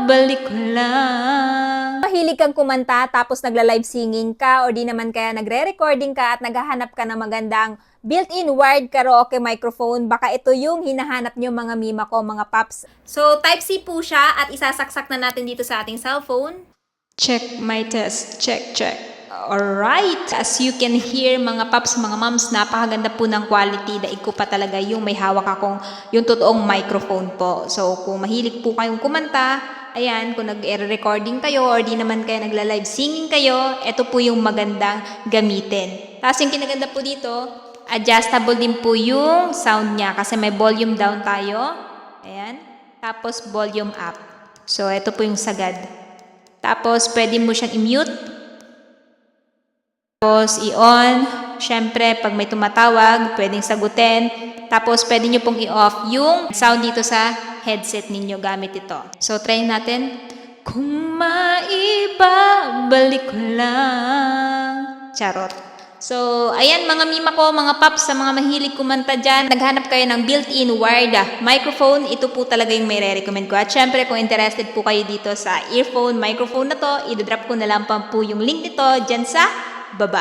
balik ko lang. Mahilig kang kumanta tapos nagla-live singing ka o di naman kaya nagre-recording ka at naghahanap ka ng magandang built-in wired karaoke microphone, baka ito yung hinahanap nyo mga mima ko, mga paps. So, Type-C po siya at isasaksak na natin dito sa ating cellphone. Check my test. Check. Alright. As you can hear, mga paps, mga moms, napakaganda po ng quality. Daig ko pa talaga yung may hawak akong yung totoong microphone po. So, kung mahilig po kayong kumanta, ayan, kung nag-recording kayo or di naman kayo nagla-live singing kayo, ito po yung magandang gamitin. Tapos yung kinaganda po dito, adjustable din po yung sound niya kasi may volume down tayo. Ayan. Tapos volume up. So, ito po yung sagad. Tapos, pwede mo siyang i-mute. Tapos, i-on. Siyempre, pag may tumatawag, pwedeng sagutin. Tapos, pwede nyo pong i-off yung sound dito sa headset ninyo gamit ito. So, try natin. Kung maibabalik ko lang. Charot. So, ayan mga mima ko, mga paps, sa mga mahilig kumanta dyan, naghanap kayo ng built-in wired microphone, ito po talaga yung may re-recommend ko. At syempre, kung interested po kayo dito sa earphone, microphone na to, idodrop ko na lang po yung link nito dyan sa baba.